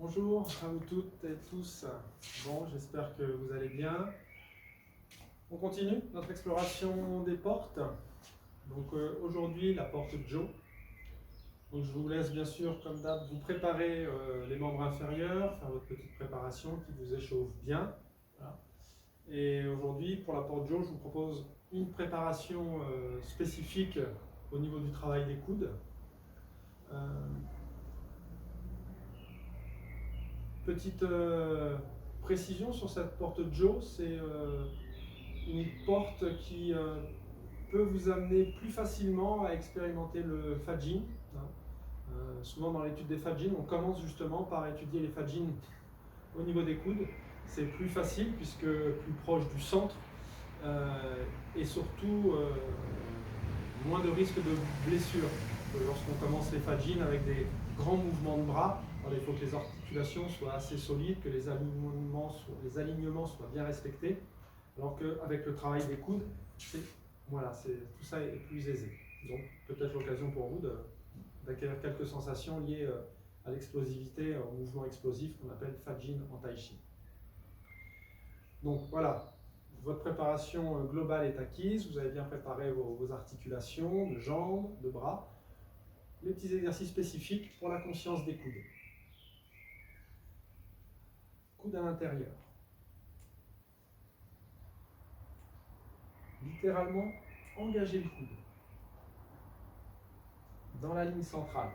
Bonjour à vous toutes et tous. Bon, j'espère que vous allez bien. On continue notre exploration des portes. Donc aujourd'hui, la porte Joe. Donc je vous laisse bien sûr, comme d'hab, vous préparer les membres inférieurs, faire votre petite préparation qui vous échauffe bien. Voilà. Et aujourd'hui, pour la porte Joe, je vous propose une préparation spécifique au niveau du travail des coudes. Petite précision sur cette porte Joe, c'est une porte qui peut vous amener plus facilement à expérimenter le Fajin. Souvent dans l'étude des Fajin, on commence justement par étudier les Fajin au niveau des coudes. C'est plus facile puisque plus proche du centre et surtout moins de risque de blessure. Lorsqu'on commence les Fajin avec des grands mouvements de bras, alors il faut que les articulations soient assez solides, que les alignements soient bien respectés, alors qu'avec le travail des coudes, tout ça est plus aisé. Donc peut-être l'occasion pour vous d'acquérir quelques sensations liées à l'explosivité, au mouvement explosif qu'on appelle Fajin en Tai Chi. Donc voilà, votre préparation globale est acquise, vous avez bien préparé vos articulations de jambes, de bras. Les petits exercices spécifiques pour la conscience des coudes. Coude à l'intérieur. Littéralement, engagez le coude dans la ligne centrale.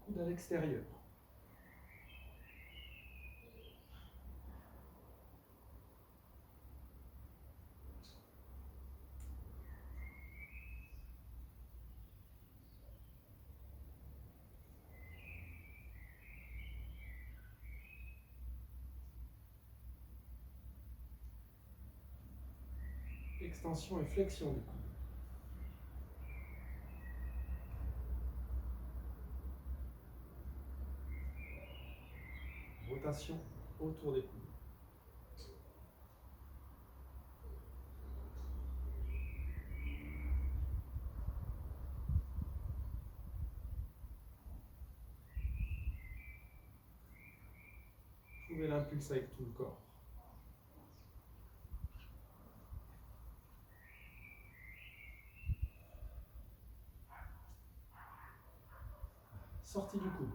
Coude à l'extérieur. Extension et flexion du coude. Rotation autour des coudes. Trouvez l'impulse avec tout le corps. Sortie du coude.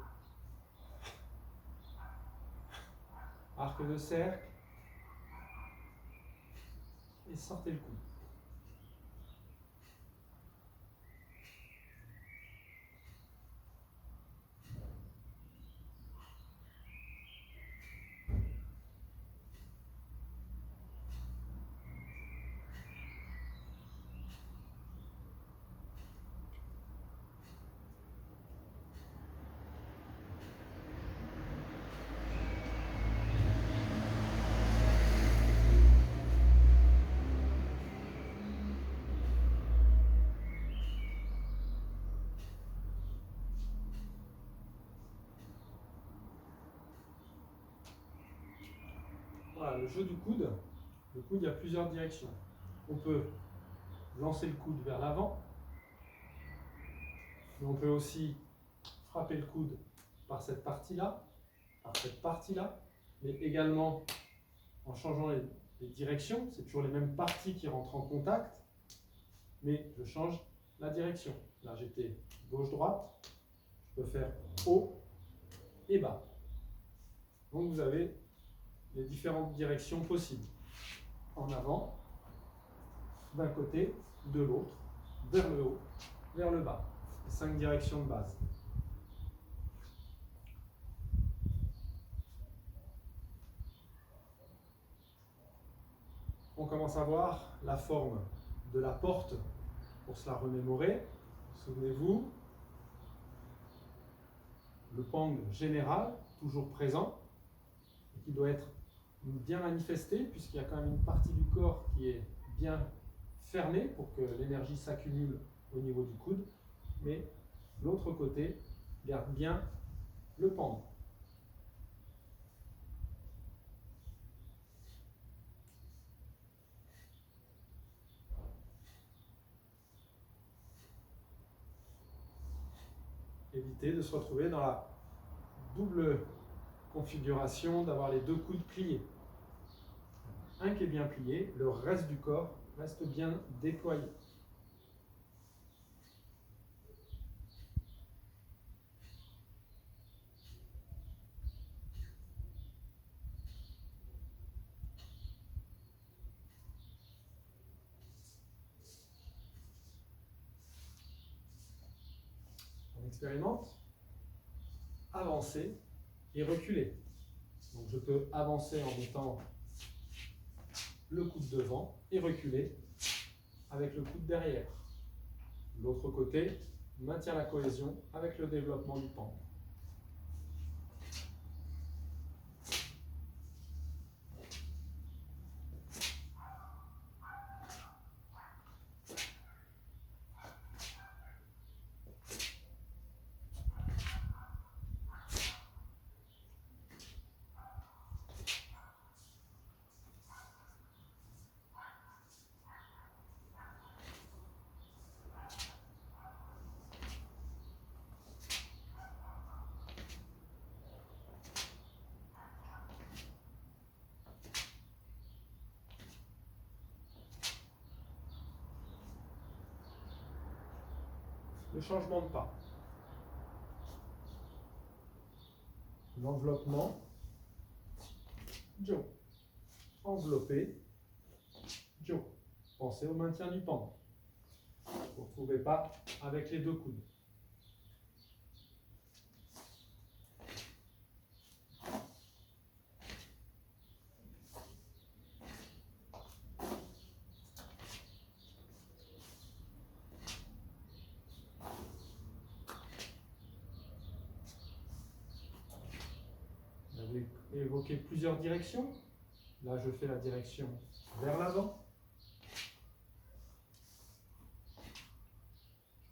Arc de cercle. Et sortez le coude. Voilà, le jeu du coude. Le coude, il y a plusieurs directions. On peut lancer le coude vers l'avant, mais on peut aussi frapper le coude par cette partie-là, mais également en changeant les directions. C'est toujours les mêmes parties qui rentrent en contact, mais je change la direction. Là, j'étais gauche-droite, je peux faire haut et bas. Donc vous avez les différentes directions possibles. En avant, d'un côté, de l'autre, vers le haut, vers le bas. Les 5 directions de base. On commence à voir la forme de la porte pour se la remémorer. Souvenez-vous, le pang général, toujours présent, et qui doit être bien manifesté, puisqu'il y a quand même une partie du corps qui est bien fermée pour que l'énergie s'accumule au niveau du coude, mais l'autre côté garde bien le pang. éviter de se retrouver dans la double configuration d'avoir les deux coudes pliés. Un qui est bien plié, le reste du corps reste bien déployé. On expérimente, avancer et reculer. Donc je peux avancer en mettant le coude devant et reculer avec le coude derrière. L'autre côté maintient la cohésion avec le développement du pendule. Le changement de pas. L'enveloppement. Joe. Enveloppé. Joe. Pensez au maintien du pendule. Vous ne retrouvez pas avec les deux coudes. Vous avez évoqué plusieurs directions. Là, je fais la direction vers l'avant.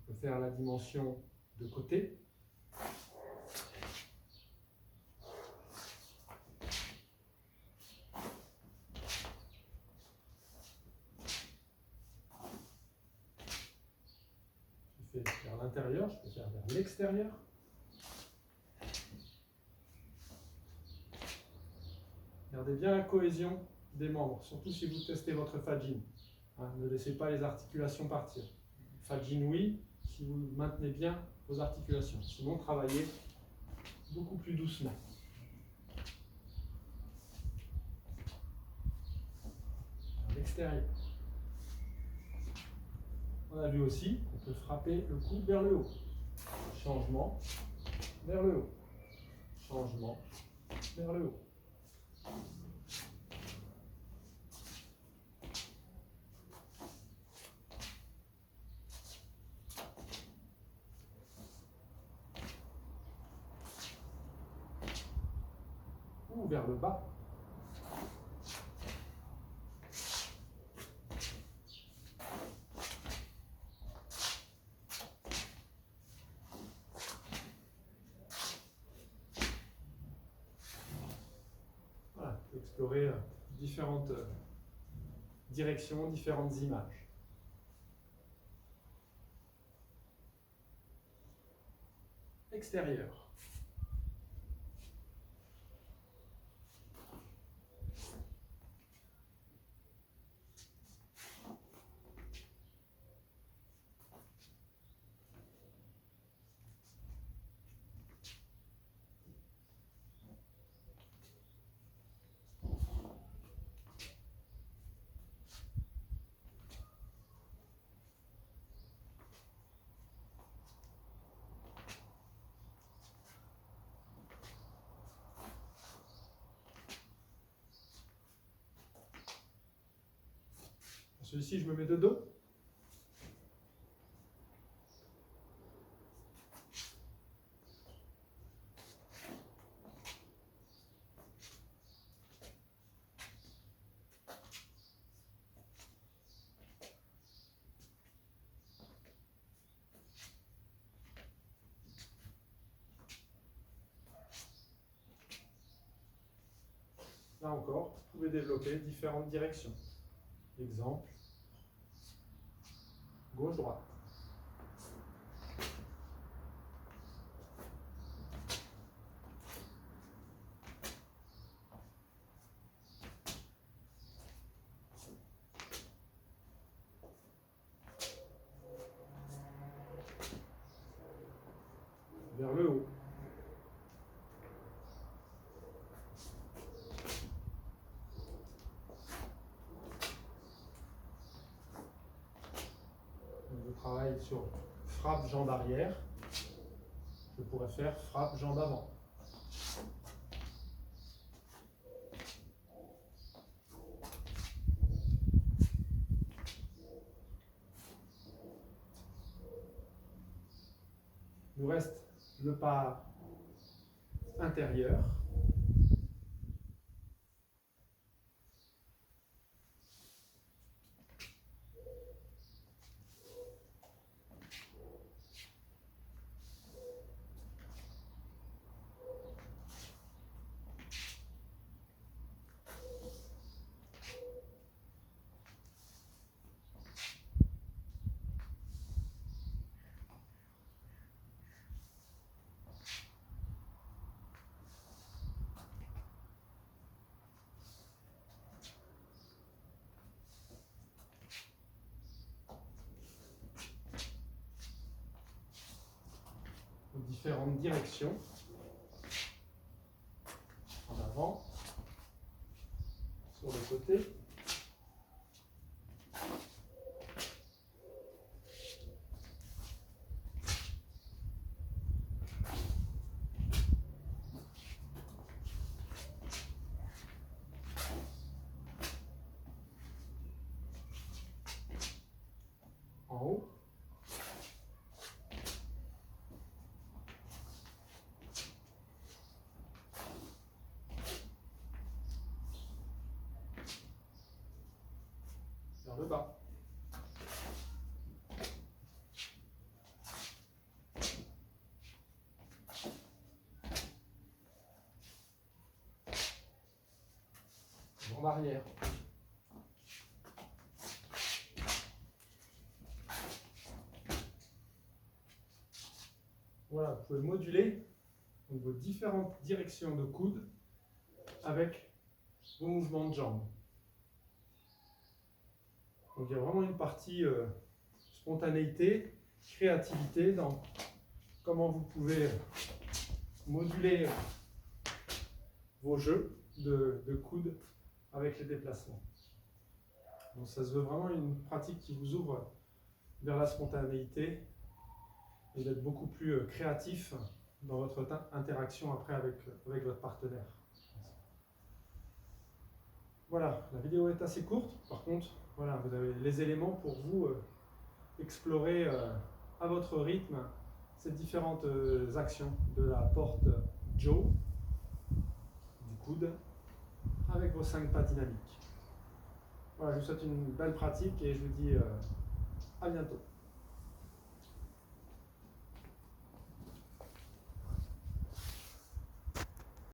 Je peux faire la dimension de côté. Je fais vers l'intérieur, je peux faire vers l'extérieur. Gardez bien la cohésion des membres, surtout si vous testez votre Fajin. Ne laissez pas les articulations partir. Fajin, oui, si vous maintenez bien vos articulations. Sinon, travaillez beaucoup plus doucement. À l'extérieur. On a vu aussi qu'on peut frapper le coude vers le haut. Changement vers le haut. Changement vers le haut. Ou vers le bas. Voilà, explorer différentes directions, différentes images. Extérieur. Celui-ci, je me mets de dos. Là encore, vous pouvez développer différentes directions. Exemple, gauche-droite. travaille sur frappe jambe arrière, je pourrais faire frappe jambe avant. Il nous reste le pas intérieur. Différentes directions, en avant, sur le côté. En haut. Vers le bas. Jambe arrière. Voilà, vous pouvez moduler donc, vos différentes directions de coude avec vos mouvements de jambes. Donc il y a vraiment une partie spontanéité, créativité dans comment vous pouvez moduler vos jeux de coude avec les déplacements. Donc ça se veut vraiment une pratique qui vous ouvre vers la spontanéité et d'être beaucoup plus créatif dans votre interaction après avec votre partenaire. Voilà, la vidéo est assez courte, par contre, voilà, vous avez les éléments pour vous explorer à votre rythme ces différentes actions de la porte Joe, du coude, avec vos 5 pas dynamiques. Voilà, je vous souhaite une belle pratique et je vous dis à bientôt.